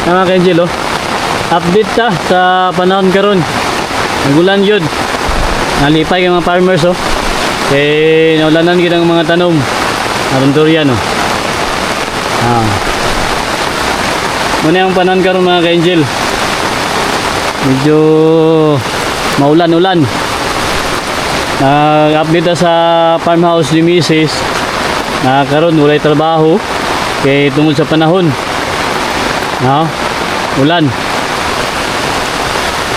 Mga ka-angel, oh. Update ta sa panahon karon. Nagulan yun. Nalipay yung mga farmers, oh. Kaya naulanan kita ng mga tanom. Aron durian, oh. Muna yung panahon karon mga ka-angel. Medyo maulan-ulan. Nag-update sa farmhouse ni Mrs. Na karon walay trabaho kay tungod sa panahon. Ulan.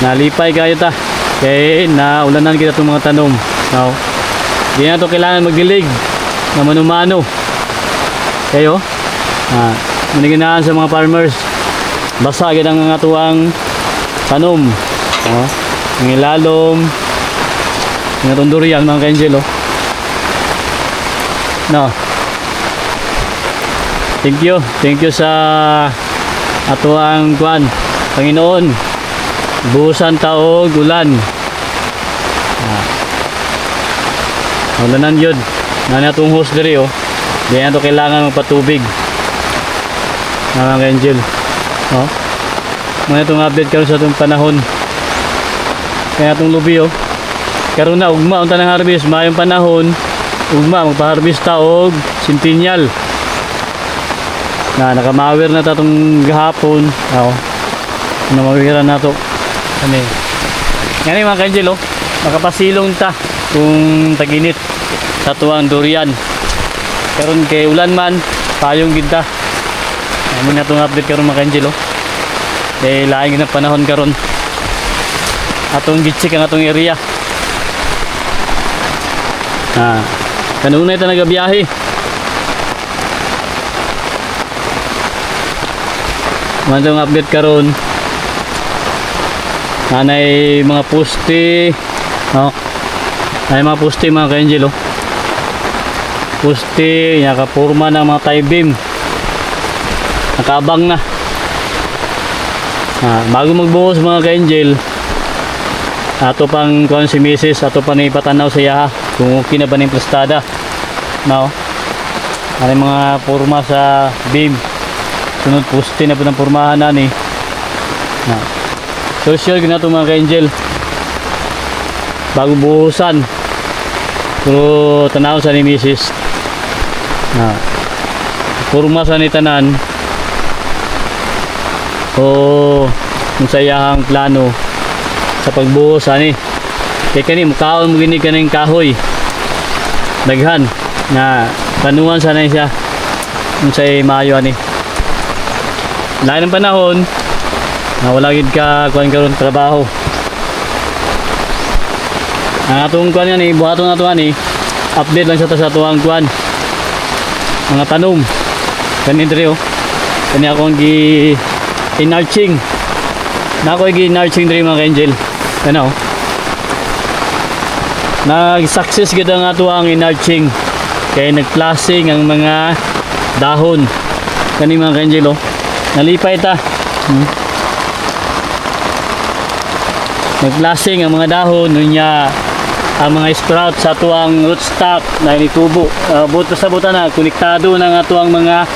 Nalipay kayo ta. Kay naulanan kita itong mga tanom. Di na ito kailangan magdilig na mano-mano. Kayo, maniginaan sa mga farmers. Basa agad ang mga tuwang tanom. Ang ilalom. Ang tundurian mga ka-angel. Thank you sa atuang kuan Panginoon. Buhusan taog ulan. Ulanan yun. Nana itong hose diri, oh. Di na ito kailangan magpatubig. Mga ka-angel. Muna itong update karon sa itong panahon. Kaya itong lubi, oh. Karon na ugma unta ng harvest, mayong panahon. Ugma magpa-harvest ta og centennial. Nakamawir na ta itong gahapon. Namawiran na ito. Ngayon mga ka-angel, oh. Makapasilong ta kung taginit sa tuwang durian. Karon kay ulan man, payong ginta. Muna itong update karon mga ka-angel, oh. Dahil laing na panahon karon. Atong gitsik ang atong area. Kanuna ito nagabiyahe. Muna itong update karon. Nanay mga poste. Ay mga poste mga ka-angel, oh. Poste, nakapurma ng mga tie beam. Nakaabang na. Bago magbuhos mga ka-angel, ato pang kuan si Mrs. Ato pa ni patanaw sa yaha kung okay na ba ning plastada. Ano mga purma sa beam. Sunod poste na po ng purmahan na ni. Social gina ito mga ka-angel. Bago buhusan. Pero tanaw sa ni Mrs. Purma sa ni tanan. Kung sayahang plano sa pagbuhos ani. Kaya kani mukaon mo gini kaning kahoy. Daghan na panuan sana siya. Kung say maayo ani. Lain ng panahon na wala gid ka kuan karon trabaho. Ang atong kuan ani, buhaton nato ani. Update lang sa tuwang kuan. Mga tanom. Kani diri, oh. Kani akong inarching. Nako gi-inarching diri mga ka-angel. Nag-success gid ang ato ang inarching. Kaya nag-plasing ang mga dahon. Kani mga ka-angel, oh. Nalipay ta. Nag-plasing ang mga dahon nunya ang mga sprout sa ato ang rootstock na initubo. Buto sa buta na konektado ng ato ang mga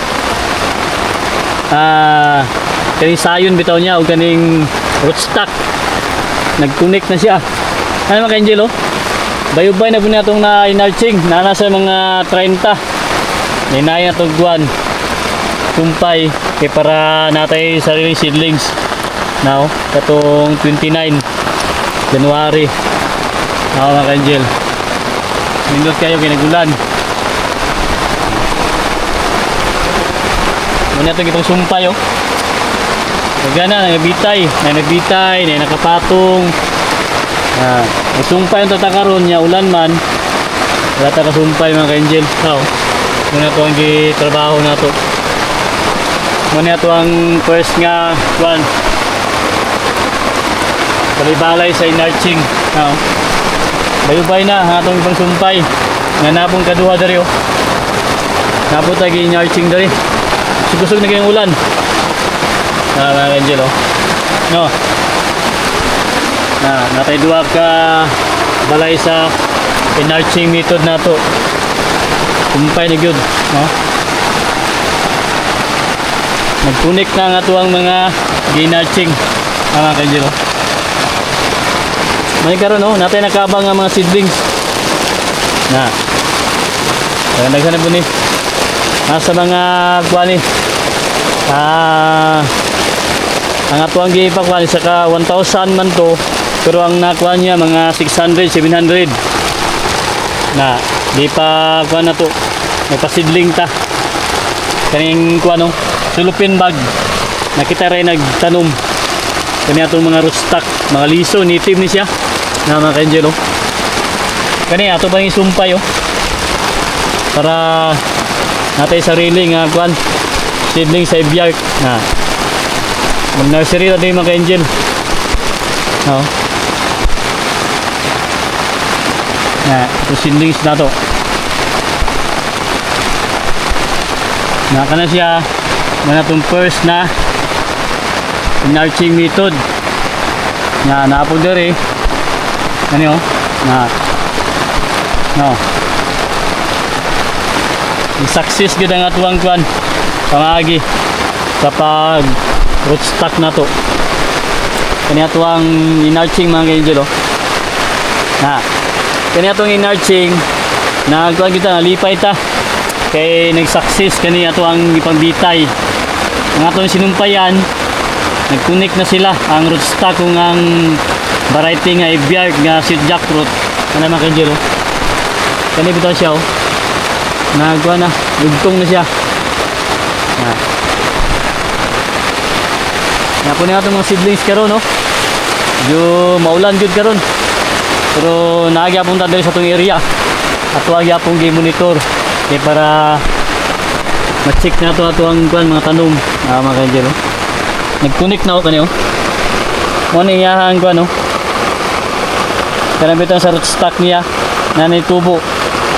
kaning sayon bitaw niya o kaning rootstock nag-connect na siya. Ano mga ka-angel, oh. Bayubay na po na itong na-inarching na nasa mga 30 ninaya na itong guwan tumpay kaya para natay sarili seedlings now katong 29 January mga ka-angel. Nindot kayo kinagulan muna itong itong sumpay, oh. Nagana, nagbitay, nakapatong. Nagsumpay ang tatakaroon niya, ulan man. Wala takasumpay mga ka-angel. Muna ito ang trabaho na ito. Muna ito ang first nga one. Balibalay sa inarching. Bayubay na, ang itong ibang sumpay. Nga napong kaduha dari, oh. Napong tagi inarching dari. Sugsug na kayong ulan. Mga ka-angel, oh. Natay duha ka balay sa enarching method na to. Kumpay na gyud, no? Nag-connect na nga tuwang mga ginarching. Mga ka-angel oh. May karon oh, natin nakabang nga mga seedlings. Na. Naghanap po ni. Nasa mga kuha ni. Ang atuang gipa kuha ni saka 1,000 man to. Pero ang nakuha niya mga 600, 700. Na, di pa kuha na to. Nagpa-seedling ta. Kaning kuha no, sulupin bag. Nakita rin nagtanom. Kani atong mga rootstock, mga liso, native ni siya. Na mga ka-angel oh. Kani ato bang isumpay oh. Para natay sarili nga kuan seedling sa biyark na mag nursery na din mga ka-angel. No. Na ito seedlings na to. Na kana siya na itong first na nurturing method na naapod dere ano na no success gid ang atuang kuan pangagi kapag rootstock na to kani atuang inarching mga ka-angel oh. Na kani atuang inarching na kuan kita nalipay ta kay nag-success kani atuang ipangbitay ang atong sinumpayan nag-connect na sila ang rootstock kung ang variety nga ibiark nga sweet jackfruit ano mga ka-angel oh. Kani bitaw siya oh. Nagwa na, lugtong na siya. Na po na itong mga seedlings karon no. Medyo maulan jud karon. Pero naagya pong tadali sa itong area. At wagya pong gi-monitor kay para ma-check na ito ang mga tanom mga ka-angel oh. Nag-connect na ako kanyo. Muna iyahan ko ano. Karamitan sa rootstock niya na naitubo.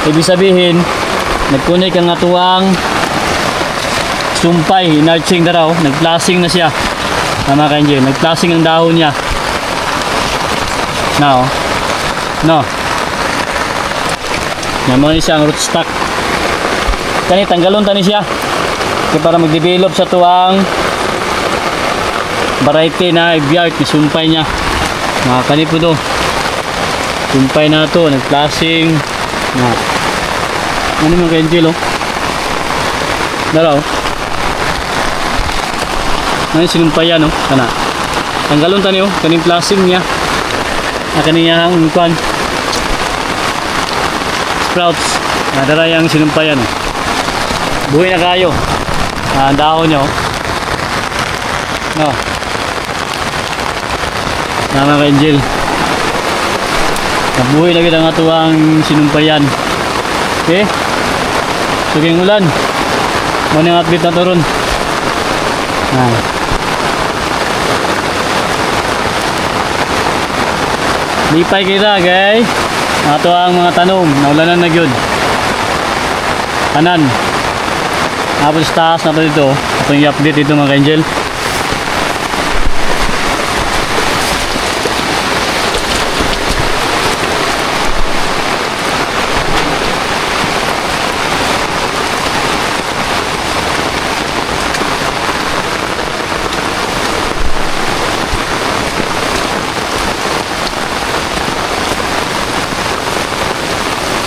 Ibig sabihin nag-connect ang atuang sumpay, inarching na raw, nag-plasing na siya. Mga ka-angel, nag-plasing ang dahon niya. Now, no. Naman siya ang rootstock. Kani tanggalon tani siya. Kaya para mag-develop sa tuang variety na ibiark, sumpay niya. Mga kani po do. Sumpay na to, nag-plasing. Na. Ano mga ka-angel oh. Daraw. Ngayon sinumpayan oh. Kana. Tanggalon tani oh. Kaning plasing niya. Na kaniyang kuan. Sprouts. Nadara yung sinumpayan oh. Buhay na kayo. Ang dahon niya oh. No. Na mga ka-angel. Nabuhay na kita nga tuwang sinumpayan. Okay? Suging ulan. Muna yung update na to ron. Lipay kita guys. Ito ang mga tanom. Naulanan na yun. Kanan. Tapos taas na ito dito. Ito yung update dito mga ka-angel.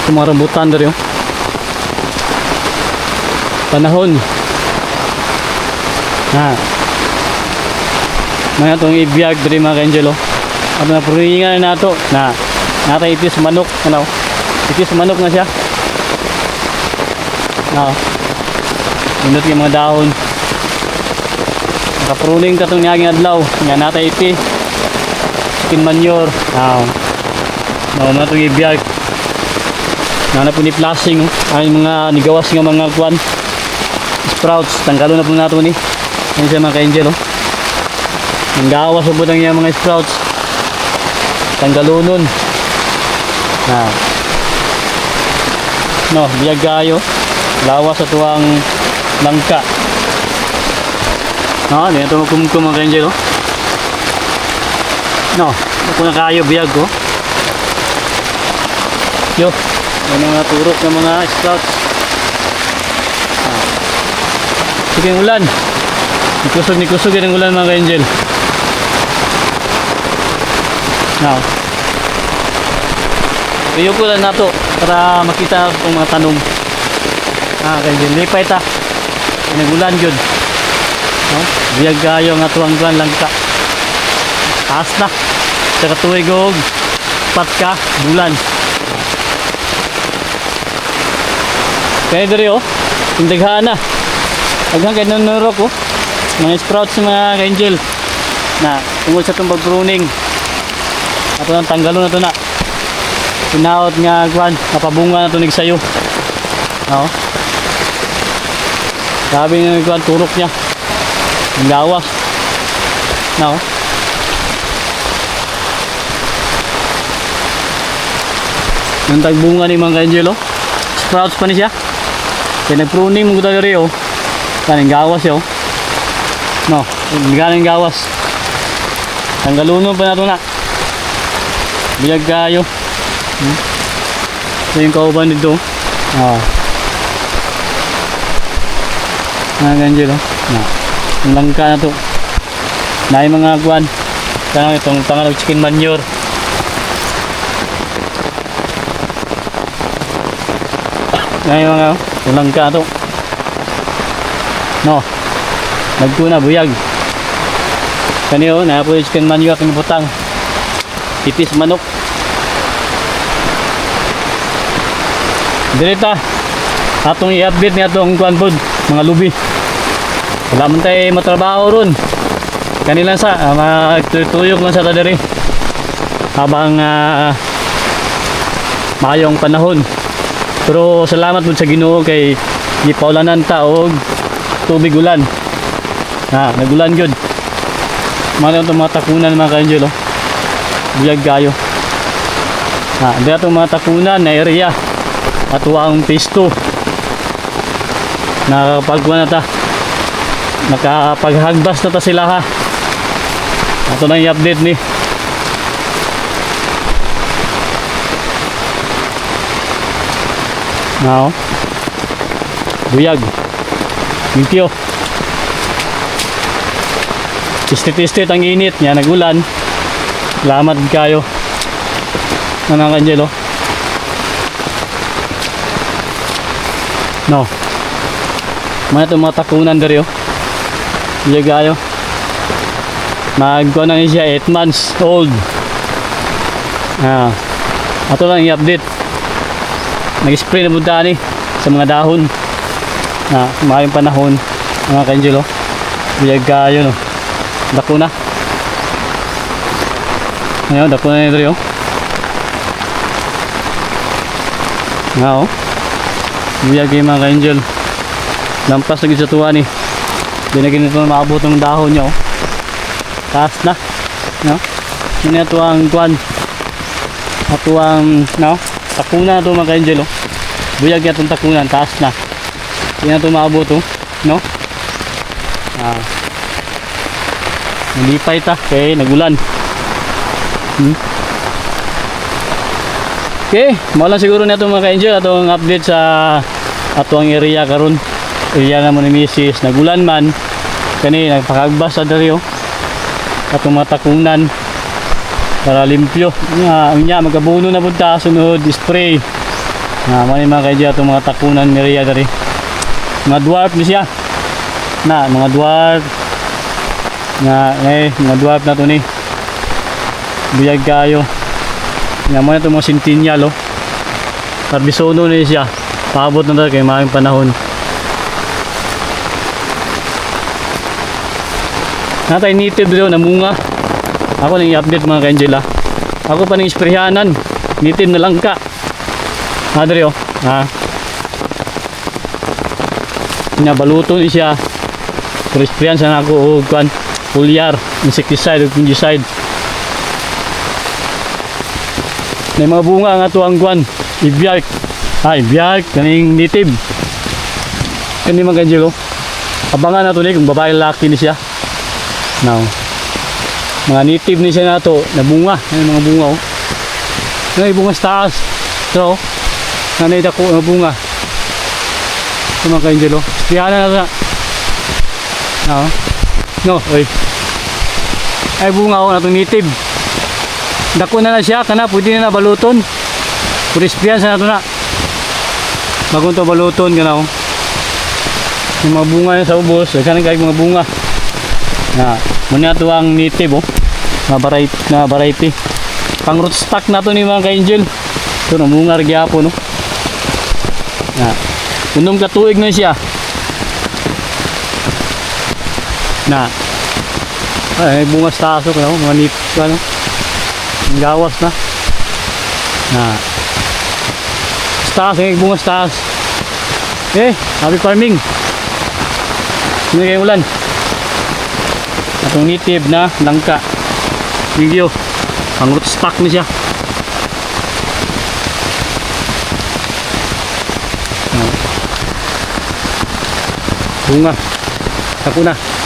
Ito mga rambutan dari oh. Panahon. Mga itong ibiark dari mga ka-angel oh. At napuringan na ito na natay itis manok. Ano? Itis manok na siya. Nindot yung mga dahon. Nakapuruling katong niyaging adlaw. Nga natay itis. Skin manure. Mga itong ibiark. Na po ni plasing oh. Ay mga nigawas nga mga kwan sprouts tanggalon na po nato ni ano siya mga ka-angel oh. Ang gawas po ng mga sprouts tanggalunon no biyag kayo lawas sa tuwang langka di na ito magkumkum mga ka-angel oh. No ito na kayo biyag oh. Yo may mga turok ng mga sprouts. Sige ulan. Ni kusog yan ang ulan mga ka-angel. Now, iyo ko lang na to para makita itong mga tanong. Ka-angel, lipay ta. Nagulan yun. No? Biyag kayo nga tuwang buwan lang ka. Taas na. Sa katuwig og ka bulan. Kaya diri oh, tindaghaan na. Hanggang kayo nanurok oh. Mga sprouts mga ka-angel na tungkol sa itong pag-pruning. Ato nang tanggalon na ito na. Pinaot nga kuhan, napabunga na ito nagsayo. Oo. Sabi nga kuhan, turok niya. Ang gawas. Oo. Yung tagbunga ni mga ka-angel oh. Sprouts pa ni siya. Kaya nag-pruning mo tayo rin oh. Kaning gawas yun oh. No, galing gawas. Tanggalunon pa na ito na. Biyag kayo. Ito yung kauban dito. Mga ka-angel oh. Ang langka na ito. Na yung mga guwan. Tangang itong tangang chicken manure. Na yung mga itong langka na ito. No. Nagtuna buyag. Kaniyo na po yung chicken manure aking butang. Tipis manok. Direta. Atong i-update ni atong kuan pod mga lubi. Wala man tayo matrabaho ron. Kanilang sa magtuyok lang sa tadiri. Habang mayong panahon. Pero salamat po sa Ginoo kay gipaulanan ta og tubig ulan. Nagulan yun. Mga itong mga takunan mga ka-angel oh. Biyag kayo. Dito itong mga takunan na area. At ang pisto. Nakapagkuhan na ta. Nakapaghagdas na ta sila ha. Ito na yung update ni. Buyag. Limpyo. Tistit-tistit ang init niya, nagulan. Salamat kayo. Mga ka-angel oh. No. Mga itong mga takunan dari oh. Iya kayo. Nagkuha na siya 8 months old. Ito lang i-update. Nag-spray na punta ni sa mga dahon. Mayong panahon. Mga ka-angel oh. Iya kayo no. Dako na. Ngayon, dako na nito yun. Nga o. Biyag kayo mga ka-angel. Lampas lagi sa tuwa ni. Hindi na ganito na maabot ng dahon niya o. Taas na. No? Yun na ito ang kwan. Ito ang takunan na ito mga ka-angel o. Biyag na itong takunan. Taas na. Hindi na ito maabot o. No? Nalipay ta kay nagulan. Okay, mawala siguro na itong mga ka-angel atong update sa atong area karon. Area na mo ni Mrs. Nagulan man kani nagpakagbas sa diri oh. Atong mga takunan para limpyo. Nya magabuno na pud ta sunod spray. Mao ni mga ka-angel atong mga takunan ni area diri. Mga dwarf ni siya. Mga dwarf mga dwarf na to ni. Biyag kayo. Naman ito mga centennial oh. Tarbisono na siya. Paabot na tayo kay maraming panahon. Natay native daw na munga. Ako nang i-update mga ka-angel. Ako pa nang isprehanan. Native na langka. Madre oh. Nabaluto ni siya. Pero isprehan sa ako o kuan. Foliar, insecticide o fungicide. May mga bunga nga ito ang kuan. Ibiark. Ibiark. Kaning native. Kani mga ka-angel oh. Abangan na ito ni kung babae laki ni siya. Now, mga native ni siya na ito. Na bunga. Yan mga bunga oh. Yan bunga sa taas. So, nanay dako na bunga. Ito mga ka-angel oh. Ispihanan na ito na. Now, No, oy. Ay bunga ko na itong native. Dako na siya, kana pwede na baluton. Crispian sa nato na. Bagong to baluton kana oh. Yung mga bunga na sa ubos, kana kay mga bunga. Na, muna to ang native oh. Na variety. Pang rootstock na to ni mga ka-angel. Ito na bunga gyapon no. Na, unom ka tuig na siya. Na, ay bunga sa taso kana mga nip ano. Ang gawas na. Na, taas, ay bunga sa taas. Happy farming. Hindi kayo ulan. Atong native na langka. Video. Ang rootstock na siya. Bunga. Ako na.